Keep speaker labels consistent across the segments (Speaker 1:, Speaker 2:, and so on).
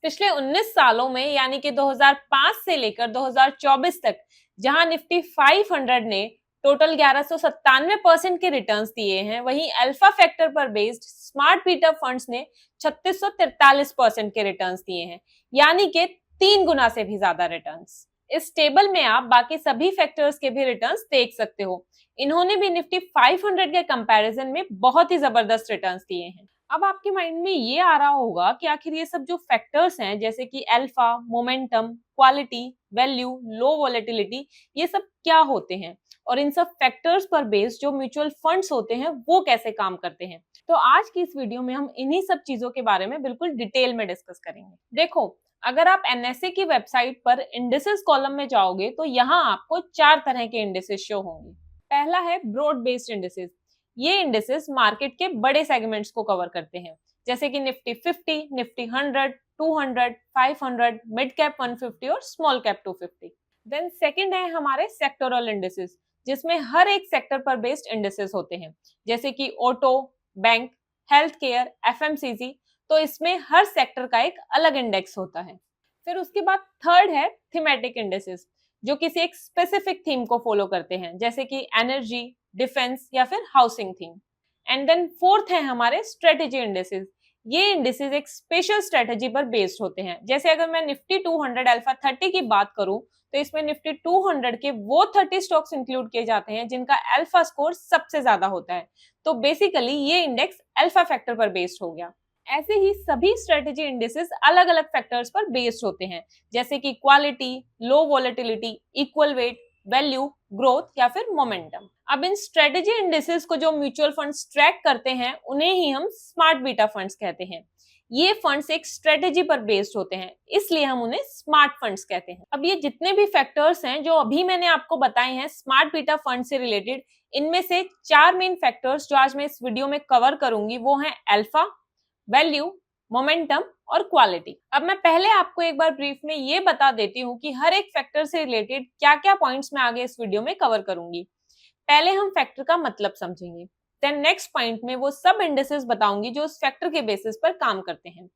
Speaker 1: पिछले 19 सालों में यानी कि 2005 से लेकर 2024 तक जहां निफ्टी 500 ने टोटल 1197% के रिटर्न्स दिए हैं, वहीं अल्फा फैक्टर पर बेस्ड स्मार्ट बीटा फंड्स ने 3643% के रिटर्न्स दिए हैं, यानी कि 3 गुना से भी ज्यादा रिटर्न्स। इस टेबल में आप बाकी सभी फैक्टर्स के भी रिटर्न्स देख सकते हो। इन्होंने भी निफ्टी 500 के कंपैरिजन में बहुत ही जबरदस्त रिटर्न्स दिए हैं। अब आपके माइंड में ये आ रहा होगा कि आखिर ये सब जो फैक्टर्स हैं, जैसे कि अल्फा, मोमेंटम, क्वालिटी, वैल्यू, लो वॉलेटिलिटी, ये सब क्या होते हैं और इन सब फैक्टर्स पर बेस्ड जो म्यूचुअल फंड्स होते हैं वो कैसे काम करते हैं। तो आज की इस वीडियो में हम इन्हीं सब चीजों के बारे में बिल्कुल डिटेल में डिस्कस करेंगे। देखो, अगर आप एनएसए की वेबसाइट पर इंडिसेस कॉलम में जाओगे तो यहाँ आपको 4 तरह के इंडिसेस शो होंगे। पहला है ब्रॉड बेस्ड इंडिसेस। ये इंडिसेस मार्केट के बड़े सेगमेंट्स को कवर करते हैं, जैसे कि निफ्टी 50, निफ्टी 100, 200, 500, मिड कैप 150 और स्मॉल कैप 250। देन सेकंड है हमारे सेक्टोरल इंडिसेस, जिसमें हर एक सेक्टर पर बेस्ड इंडिसेस होते हैं, जैसे कि auto, bank, health care, FMCG. तो इसमें हर सेक्टर का एक अलग इंडेक्स होता है। फिर उसके बाद थर्ड है थीमेटिक इंडिसेस, जो किसी एक स्पेसिफिक थीम को फॉलो करते हैं, जैसे कि एनर्जी, डिफेंस या फिर housing theme. And then fourth है हमारे स्ट्रेटेजी इंडिसेस। ये इंडिसेस एक स्पेशल स्ट्रेटेजी पर बेस्ड होते हैं। जैसे अगर मैं निफ्टी 200 अल्फा 30 की बात करूं तो इसमें निफ्टी 200 के वो 30 स्टॉक्स इंक्लूड किए जाते हैं जिनका अल्फा स्कोर सबसे ज्यादा होता है। तो बेसिकली ये इंडेक्स अल्फा फैक्टर पर बेस्ड हो गया। ऐसे ही सभी स्ट्रेटेजी इंडिसेस अलग अलग फैक्टर्स पर बेस्ड होते हैं, जैसे कि quality, low volatility, equal weight, value, growth या फिर मोमेंटम। अब इन स्ट्रेटेजी इंडिसेस को जो म्यूचुअल फंड्स ट्रैक करते हैं उन्हें ही हम स्मार्ट बीटा फंड्स कहते हैं। ये फंड्स एक स्ट्रेटेजी पर बेस्ड होते हैं, इसलिए हम उन्हें स्मार्ट फंड्स कहते हैं। अब ये जितने भी फैक्टर्स हैं जो अभी मैंने आपको बताए हैं स्मार्ट बीटा फंड से रिलेटेड, इनमें से 4 मेन फैक्टर्स जो आज मैं इस वीडियो में कवर करूंगी वो हैं अल्फा, वैल्यू, मोमेंटम और क्वालिटी। अब मैं पहले आपको एक बार ब्रीफ में ये बता देती हूँ कि हर एक फैक्टर से रिलेटेड क्या क्या पॉइंट्स मैं आगे इस वीडियो में कवर करूंगी। पहले हम फैक्टर का मतलब समझेंगे, देन नेक्स्ट पॉइंट में वो सब इंडिसेस बताऊंगी जो उस फैक्टर के बेसिस पर काम करते हैं।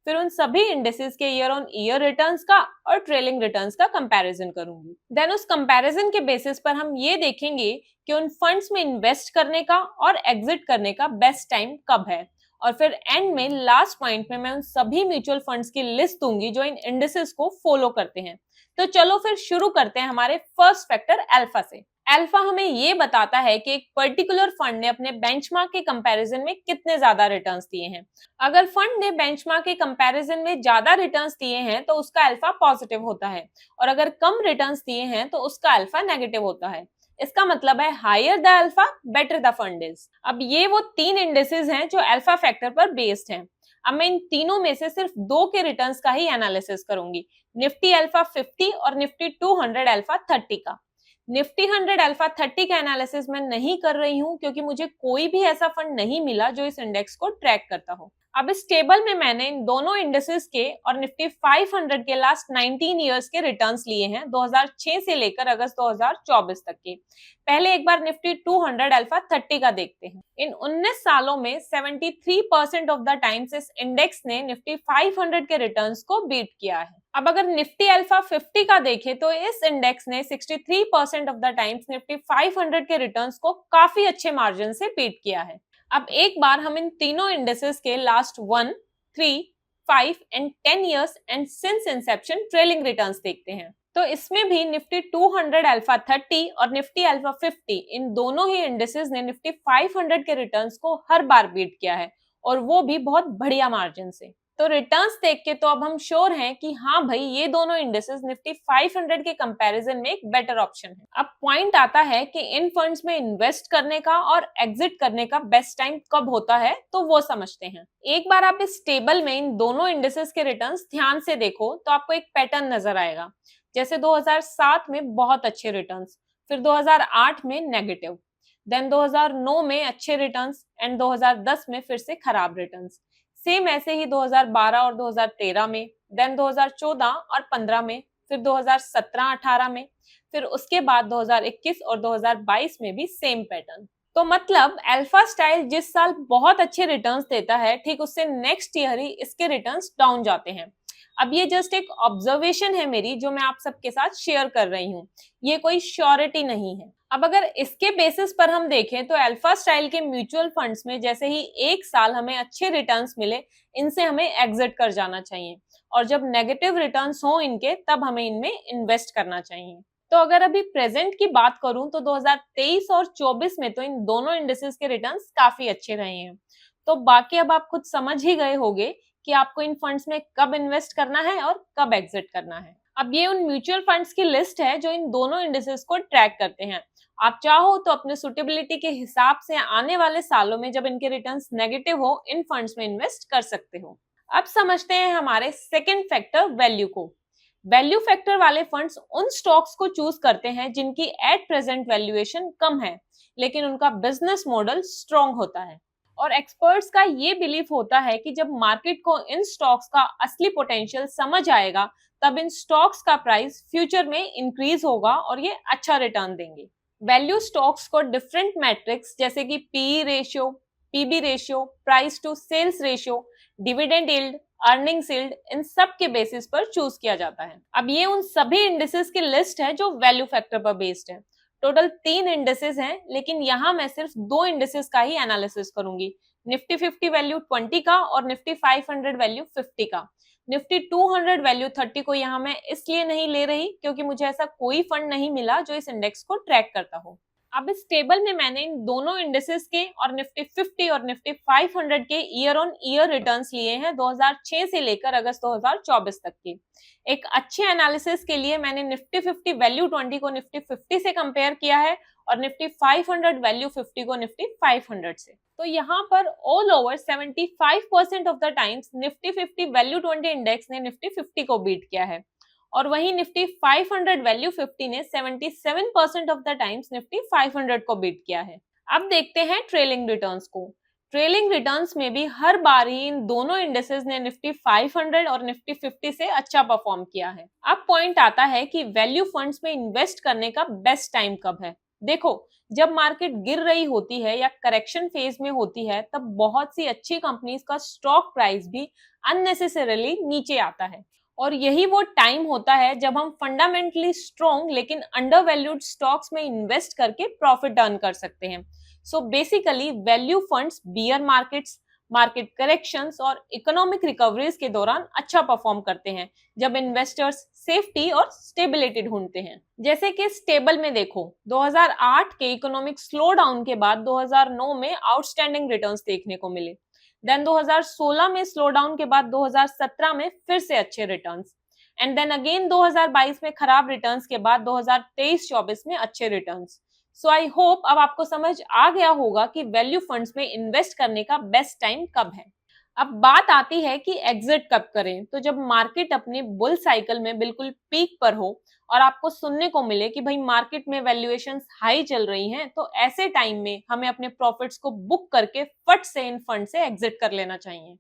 Speaker 1: फिर उन सभी इंडिसेस के ईयर ऑन ईयर रिटर्न्स का और ट्रेलिंग रिटर्न्स का कंपैरिजन करूंगी। देन उस कंपैरिजन के बेसिस पर हम ये देखेंगे कि उन फंड्स में इन्वेस्ट करने का और एग्जिट करने का बेस्ट टाइम कब है। और फिर एंड में लास्ट पॉइंट में मैं उन सभी म्यूचुअल फंड्स की लिस्ट दूंगी जो इन इंडिसेस को फॉलो करते हैं। तो चलो फिर शुरू करते हैं हमारे फर्स्ट फैक्टर अल्फा से। अल्फा हमें ये बताता है कि एक पर्टिकुलर फंड ने अपने बेंचमार्क के कंपैरिजन में कितने ज्यादा रिटर्न्स दिए हैं। अगर फंड ने बेंचमार्क के कंपैरिजन में ज्यादा रिटर्न्स दिए हैं तो उसका अल्फा पॉजिटिव होता है, और अगर कम रिटर्न्स दिए हैं तो उसका अल्फा नेगेटिव होता है। इसका मतलब है higher the alpha better the fund is. अब ये वो 3 इंडिसेस हैं जो अल्फा फैक्टर पर बेस्ड हैं। अब मैं इन तीनों में से सिर्फ 2 के रिटर्न्स का ही एनालिसिस करूंगी, निफ्टी अल्फा 50 और निफ्टी 200 अल्फा 30 का। निफ्टी 100 अल्फा 30 का एनालिसिस मैं नहीं कर रही हूं क्योंकि मुझे कोई भी ऐसा फंड नहीं मिला जो इस इंडेक्स को ट्रैक करता हो। अब इस टेबल में मैंने इन दोनों इंडेक्सेस के और निफ्टी 500 के लास्ट 19 इयर्स के रिटर्न्स लिए हैं, 2006 से लेकर अगस्त 2024 तक के। पहले एक बार निफ्टी 200 अल्फा 30 का देखते हैं। इन 19 सालों में 73% ऑफ द टाइम्स इस इंडेक्स ने निफ्टी 500 के रिटर्न्स को बीट किया है। अब अगर निफ्टी अल्फा 50 का देखें तो इस इंडेक्स ने 63% ऑफ द टाइम्स निफ्टी 500 के रिटर्न्स को काफी अच्छे मार्जिन से बीट किया है। अब एक बार हम इन तीनों इंडेक्सेस के last 1, 3, 5 and 10 years and since Inception trailing returns देखते हैं। तो इसमें भी निफ्टी 200 अल्फा 30 और निफ्टी अल्फा 50 इन दोनों ही इंडेक्सेस ने निफ्टी 500 के रिटर्न्स को हर बार बीट किया है, और वो भी बहुत बढ़िया मार्जिन से। तो रिटर्न्स देख के तो अब हम श्योर हैं कि हाँ भाई, ये दोनों इंडेक्सेस निफ्टी 500 के कंपैरिजन में एक बेटर ऑप्शन है। अब पॉइंट आता है कि इन फंड्स में इन्वेस्ट करने का और एग्जिट करने का बेस्ट टाइम कब होता है, तो वो समझते हैं। एक बार आप इस टेबल में इन दोनों इंडेक्सेस के रिटर्न्स ध्यान से देखो तो आपको एक पैटर्न नजर आएगा। जैसे 2007 में बहुत अच्छे रिटर्न्स, फिर 2008 में नेगेटिव, देन 2009 में अच्छे रिटर्न्स एंड 2010 में फिर से खराब रिटर्न्स। सेम ऐसे ही 2012 और 2013 में, देन 2014 और 15 में, फिर 2017-18 में, फिर उसके बाद 2021 और 2022 में भी सेम पैटर्न। तो मतलब अल्फा स्टाइल जिस साल बहुत अच्छे रिटर्न्स देता है, ठीक उससे नेक्स्ट ईयर ही इसके रिटर्न्स डाउन जाते हैं। अब ये जस्ट एक ऑब्जर्वेशन है मेरी, जो मैं आप सबके साथ शेयर कर रही हूँ, ये कोई श्योरिटी नहीं है। अब अगर इसके बेसिस पर हम देखें तो अल्फा स्टाइल के म्यूचुअल फंड्स में जैसे ही एक साल हमें अच्छे रिटर्न्स मिले, इनसे हमें एग्जिट कर जाना चाहिए, और जब नेगेटिव रिटर्न्स हो इनके, तब हमें इनमें इन्वेस्ट करना चाहिए। तो अगर अभी प्रेजेंट की बात करूं तो 2023 और 24 में तो इन दोनों इंडिसेस के रिटर्न्स काफी अच्छे रहे हैं। तो बाकी अब आप खुद समझ ही गए होंगे कि आपको इन फंड्स में कब इन्वेस्ट करना है और कब एग्जिट करना है। अब ये उन म्यूचुअल फंड्स की लिस्ट है जो इन दोनों इंडिसेस को ट्रैक करते हैं। आप चाहो तो अपने सुटेबिलिटी के हिसाब से आने वाले सालों में जब इनके रिटर्न्स नेगेटिव हो, इन फंड्स में इन्वेस्ट कर सकते हो। अब समझते हैं हमारे सेकंड फैक्टर वैल्यू को। वैल्यू फैक्टर वाले फंड्स उन स्टॉक्स को चूज करते हैं जिनकी एट प्रेजेंट वैल्यूएशन कम है, लेकिन उनका बिजनेस मॉडल स्ट्रॉन्ग होता है। और एक्सपर्ट्स का ये बिलीफ होता है कि जब मार्केट को इन स्टॉक्स का असली पोटेंशियल समझ आएगा, तब इन स्टॉक्स का प्राइस फ्यूचर में इंक्रीज होगा और ये अच्छा रिटर्न देंगे। वैल्यू स्टॉक्स को डिफरेंट मैट्रिक्स जैसे कि PE ratio, PB ratio, price to sales ratio, dividend yield, earnings yield, इन सब के बेसिस पर चूज किया जाता है। अब ये उन सभी इंडिसेस की लिस्ट है जो वैल्यू फैक्टर पर बेस्ड है। टोटल 3 इंडिसेस हैं, लेकिन यहाँ मैं सिर्फ 2 इंडिसेस का ही एनालिसिस करूंगी, निफ्टी 50 वैल्यू 20 का और निफ्टी 500 वैल्यू 50 का। निफ्टी 200 वैल्यू 30 को यहाँ मैं इसलिए नहीं ले रही क्योंकि मुझे ऐसा कोई फंड नहीं मिला जो इस इंडेक्स को ट्रैक करता हो। अब इस टेबल में मैंने इन दोनों इंडेसेस के और निफ्टी 50 और निफ्टी 500 के ईयर ऑन ईयर रिटर्न्स लिए हैं 2006 से लेकर अगस्त 2024 तक के। एक अच्छे एनालिसिस के लिए मैंने निफ्टी 50 वैल्यू 20 को निफ्टी 50 से कंपेयर किया है और निफ्टी 500 वैल्यू 50 को निफ्टी 500 से। तो यहाँ पर all over 75% of the times Nifty 50 value 20 index ने निफ्टी 50 को बीट किया है, और वही निफ्टी 500 वैल्यू 50 ने 77% ऑफ द टाइम्स निफ्टी 500 को बीट किया है। अब देखते हैं ट्रेलिंग रिटर्न्स को। ट्रेलिंग रिटर्न्स में भी हर बार ही इन दोनों इंडेसेस ने निफ्टी 500 और निफ्टी 50 से अच्छा परफॉर्म किया है। अब पॉइंट आता है कि वैल्यू फंड्स में इन्वेस्ट करने का बेस्ट टाइम कब है। देखो, जब मार्केट गिर रही होती है या करेक्शन फेज में होती है, तब बहुत सी अच्छी कंपनीज का स्टॉक प्राइस भी अननेसेसरीली नीचे आता है, और यही वो टाइम होता है जब हम फंडामेंटली स्ट्रॉन्ग लेकिन अंडर वैल्यूड स्टॉक्स में इन्वेस्ट करके प्रॉफिट अर्न कर सकते हैं। So basically value funds bear markets, market corrections और इकोनॉमिक रिकवरीज के दौरान अच्छा परफॉर्म करते हैं, जब इन्वेस्टर्स सेफ्टी और स्टेबिलिटी ढूंढते हैं। जैसे कि इस टेबल में देखो, 2008 के इकोनॉमिक स्लो डाउन के बाद 2009 में आउटस्टैंडिंग रिटर्न्स देखने को मिले। देन 2016 में स्लो डाउन के बाद 2017 में फिर से अच्छे रिटर्न्स, एंड देन अगेन 2022 में खराब रिटर्न्स के बाद 2023-24 में अच्छे रिटर्न्स। सो आई होप अब आपको समझ आ गया होगा कि वैल्यू फंड्स में इन्वेस्ट करने का बेस्ट टाइम कब है। अब बात आती है कि एग्जिट कब करें। तो जब मार्केट अपने बुल साइकिल में बिल्कुल पीक पर हो और आपको सुनने को मिले कि भाई मार्केट में वैल्यूएशंस हाई चल रही हैं, तो ऐसे टाइम में हमें अपने प्रॉफिट्स को बुक करके फट से इन फंड से एग्जिट कर लेना चाहिए।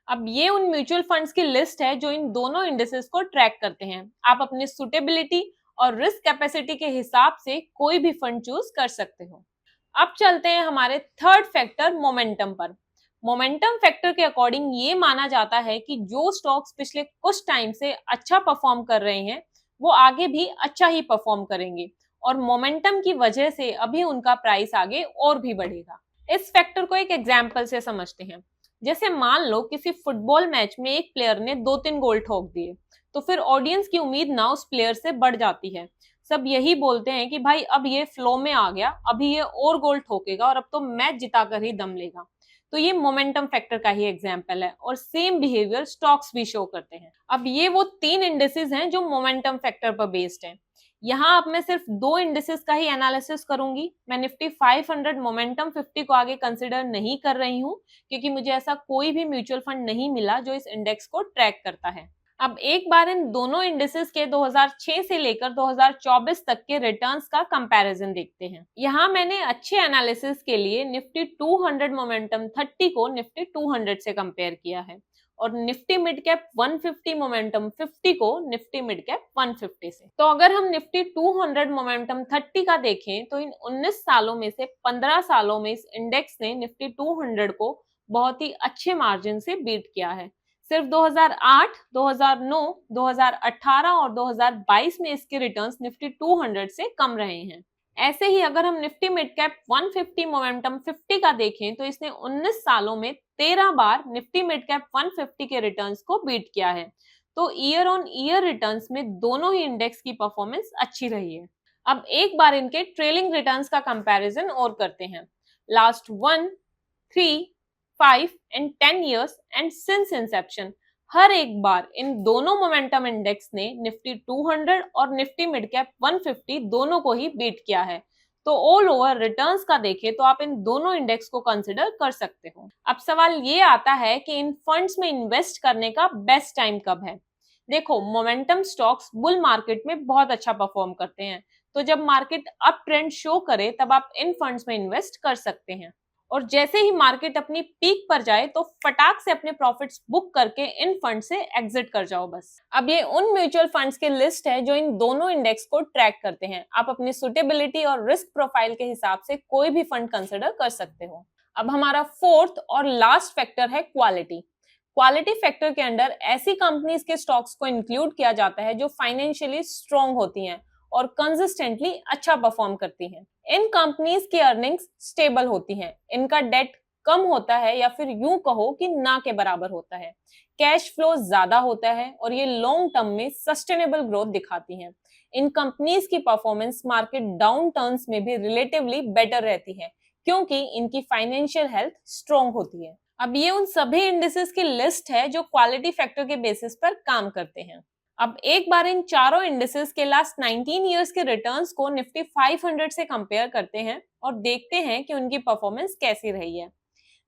Speaker 1: अब ये उन म्यूचुअल फंड्स की लिस्ट है जो इन दोनों इंडेसेस को ट्रैक करते हैं। आप अपनी सुटेबिलिटी और रिस्क कैपेसिटी के हिसाब से कोई भी फंड चूज कर सकते हो। अब चलते हैं हमारे थर्ड फैक्टर मोमेंटम पर। मोमेंटम फैक्टर के अकॉर्डिंग ये माना जाता है कि जो स्टॉक्स पिछले कुछ टाइम से अच्छा परफॉर्म कर रहे हैं, वो आगे भी अच्छा ही परफॉर्म करेंगे, और मोमेंटम की वजह से अभी उनका प्राइस आगे और भी बढ़ेगा। इस फैक्टर को एक एग्जाम्पल से समझते हैं। जैसे मान लो किसी फुटबॉल मैच में एक प्लेयर ने 2-3 गोल ठोक दिए, तो फिर ऑडियंस की उम्मीद ना उस प्लेयर से बढ़ जाती है। सब यही बोलते हैं कि भाई अब ये फ्लो में आ गया, अभी ये और गोल ठोकेगा और अब तो मैच जिताकर ही दम लेगा। तो ये मोमेंटम फैक्टर का ही एग्जांपल है, और सेम बिहेवियर स्टॉक्स भी शो करते हैं। अब ये वो 3 इंडिसेस हैं जो मोमेंटम फैक्टर पर बेस्ड हैं। यहाँ अब मैं सिर्फ 2 इंडिसेस का ही एनालिसिस करूंगी। मैं निफ्टी 500 मोमेंटम 50 को आगे कंसिडर नहीं कर रही हूँ, क्योंकि मुझे ऐसा कोई भी म्यूचुअल फंड नहीं मिला जो इस इंडेक्स को ट्रैक करता है। अब एक बार इन दोनों इंडिसेस के 2006 से लेकर 2024 तक के रिटर्न्स का कंपैरिजन देखते हैं। यहाँ मैंने अच्छे एनालिसिस के लिए निफ्टी 200 मोमेंटम 30 को निफ्टी 200 से कंपेयर किया है, और निफ्टी मिड कैप 150 मोमेंटम 50 को निफ्टी मिड कैप 150 से। तो अगर हम निफ्टी 200 मोमेंटम 30 का देखें, तो इन 19 सालों में से 15 सालों में इस इंडेक्स ने निफ्टी 200 को बहुत ही अच्छे मार्जिन से बीट किया है। सिर्फ 2008, 2009, 2018 और 2022 में इसके रिटर्न्स निफ्टी 200 से कम रहे हैं। ऐसे ही अगर हम निफ्टी मिड कैप 150 मोमेंटम 50 का देखें तो इसने 19 सालों में 13 बार निफ्टी मिड कैप 150 के रिटर्न्स को बीट किया है। तो ईयर ऑन ईयर रिटर्न्स में दोनों ही इंडेक्स की परफॉर्मेंस अच्छी रही है। अब एक बार इनके ट्रेलिंग रिटर्न्स का कंपैरिजन और करते हैं। Last 1, 3, 5 and 10 years and since inception हर एक बार इन दोनों मोमेंटम इंडेक्स ने निफ्टी 200 और निफ्टी मिड कैप 150 दोनों को ही बीट किया है। तो ऑल ओवर रिटर्न्स का देखें तो आप इन दोनों इंडेक्स को कंसिडर कर सकते हो। अब सवाल ये आता है कि इन फंड्स में इन्वेस्ट करने का बेस्ट टाइम कब है। देखो, मोमेंटम स्टॉक्स बुल मार्केट में बहुत अच्छा परफॉर्म करते हैं, तो जब मार्केट अप ट्रेंड शो करे तब आप इन फंड्स में इन्वेस्ट कर सकते हैं। और जैसे ही मार्केट अपनी पीक पर जाए तो फटाक से अपने प्रॉफिट्स बुक करके इन फंड से एग्जिट कर जाओ बस। अब ये उन म्यूचुअल फंड्स की लिस्ट है जो इन दोनों इंडेक्स को ट्रैक करते हैं। आप अपनी सुटेबिलिटी और रिस्क प्रोफाइल के हिसाब से कोई भी फंड कंसिडर कर सकते हो। अब हमारा फोर्थ और लास्ट फैक्टर है क्वालिटी। क्वालिटी फैक्टर के अंडर ऐसी कंपनीज के स्टॉक्स को इंक्लूड किया जाता है जो फाइनेंशियली स्ट्रॉन्ग होती हैं और कंसिस्टेंटली अच्छा परफॉर्म करती हैं। इन कंपनीज की अर्निंग्स स्टेबल होती हैं, इनका डेट कम होता है या फिर यूं कहो कि ना के बराबर होता है, कैश फ्लो ज्यादा होता है और ये लॉन्ग टर्म में सस्टेनेबल ग्रोथ दिखाती हैं। इन कंपनीज की परफॉर्मेंस मार्केट डाउन टर्न्स में भी रिलेटिवली बेटर रहती है क्योंकि इनकी फाइनेंशियल हेल्थ स्ट्रॉन्ग होती है। अब ये उन सभी इंडिसेस की लिस्ट है जो क्वालिटी फैक्टर के बेसिस पर काम करते हैं। अब एक बार इन चारों इंडिसेस के लास्ट 19 इयर्स के रिटर्न्स को निफ्टी 500 से कंपेयर करते हैं और देखते हैं कि उनकी परफॉर्मेंस कैसी रही है।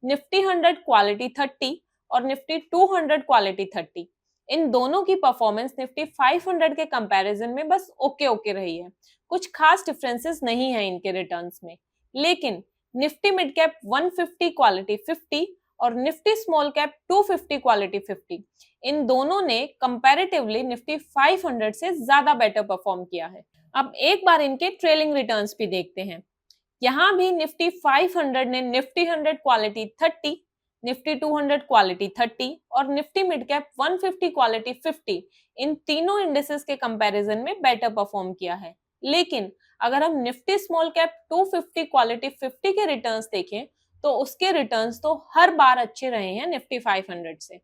Speaker 1: निफ्टी 100 क्वालिटी 30 और निफ्टी 200 क्वालिटी 30, इन दोनों की परफॉर्मेंस निफ्टी 500 के कंपैरिजन में बस ओके रही है। कुछ खास डिफरेंसेस नहीं है इनके रिटर्न्स में। लेकिन निफ्टी मिड कैप 150 क्वालिटी 50 और निफ्टी स्मॉल कैप 250 क्वालिटी 50, इन दोनों ने कंपैरेटिवली निफ्टी 500 से ज्यादा बेटर परफॉर्म किया है। अब एक बार इनके ट्रेलिंग रिटर्न्स भी देखते हैं। यहाँ भी निफ्टी 500 ने निफ्टी 100 क्वालिटी 30, निफ्टी 200 क्वालिटी 30 और निफ्टी मिड कैप 150 क्वालिटी 50, इन तीनों इंडिसेस के कंपैरिजन में बेटर परफॉर्म किया है। लेकिन अगर हम निफ्टी स्मॉल कैप 250 क्वालिटी 50 के रिटर्न्स देखें तो उसके रिटर्न्स तो हर बार अच्छे रहे हैं निफ्टी 500 से।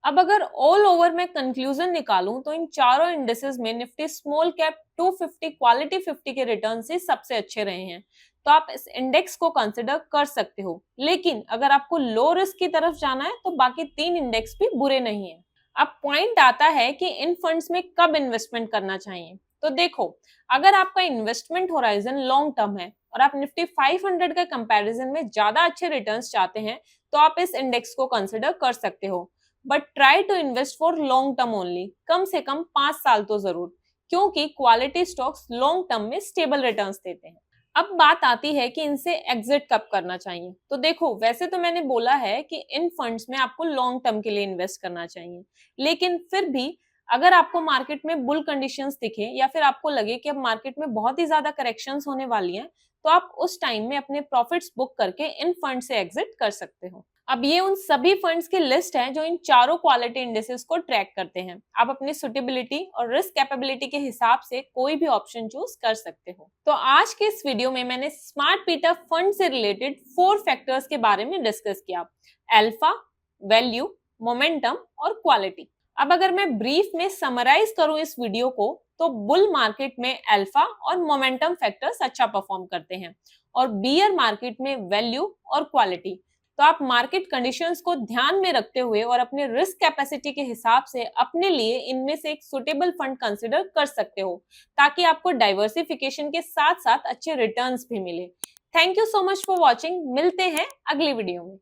Speaker 1: अब अगर ऑल ओवर में कंक्लूजन निकालूं तो इन चारों इंडिसेस में निफ्टी स्मॉल कैप 250 क्वालिटी 50 के रिटर्न्स ही सबसे अच्छे रहे हैं, तो आप इस इंडेक्स को कंसिडर कर सकते हो। लेकिन अगर आपको लो रिस्क की तरफ जाना है तो बाकी तीन इंडेक्स भी बुरे नहीं है। अब पॉइंट आता है कि इन फंड्स में कब इन्वेस्टमेंट करना चाहिए। तो देखो, अगर आपका इन्वेस्टमेंट होराइजन लॉन्ग टर्म है और आप निफ्टी 500 के कंपैरिजन में ज्यादा अच्छे रिटर्न्स चाहते हैं तो आप इस इंडेक्स को कंसिडर कर सकते हो। But try to invest for long term only, कम से कम 5 साल तो जरूर, क्योंकि क्वालिटी स्टॉक्स लॉन्ग टर्म में स्टेबल रिटर्न्स देते हैं। अब बात आती है कि इनसे एग्जिट कब करना चाहिए। तो देखो, वैसे तो मैंने बोला है कि इन फंड्स में आपको लॉन्ग टर्म के लिए इन्वेस्ट करना चाहिए, लेकिन फिर भी अगर आपको मार्केट में बुल कंडीशंस दिखे या फिर आपको लगे कि अब मार्केट में बहुत ही ज्यादा करेक्शंस होने वाली हैं, तो आप उस टाइम में अपने प्रॉफिट्स बुक करके इन फंड से एग्जिट कर सकते हो। अब ये उन सभी फंड्स की लिस्ट है जो इन चारों क्वालिटी इंडेक्सेस को ट्रैक करते हैं। आप अपनी सुटेबिलिटी और रिस्क कैपेबिलिटी के हिसाब से कोई भी ऑप्शन चूज कर सकते हो। तो आज के इस वीडियो में मैंने स्मार्ट बीटा फंड से रिलेटेड 4 फैक्टर्स के बारे में डिस्कस किया: अल्फा, वैल्यू, मोमेंटम और क्वालिटी। अब अगर मैं ब्रीफ में समराइज करूं इस वीडियो को, तो बुल मार्केट में अल्फा और मोमेंटम फैक्टर्स अच्छा परफॉर्म करते हैं और बियर मार्केट में वैल्यू और क्वालिटी। तो आप मार्केट कंडीशंस को ध्यान में रखते हुए और अपने रिस्क कैपेसिटी के हिसाब से अपने लिए इनमें से एक सुटेबल फंड कंसिडर कर सकते हो, ताकि आपको डाइवर्सिफिकेशन के साथ साथ अच्छे रिटर्न्स भी मिले। Thank you so much for watching. मिलते हैं अगली वीडियो में।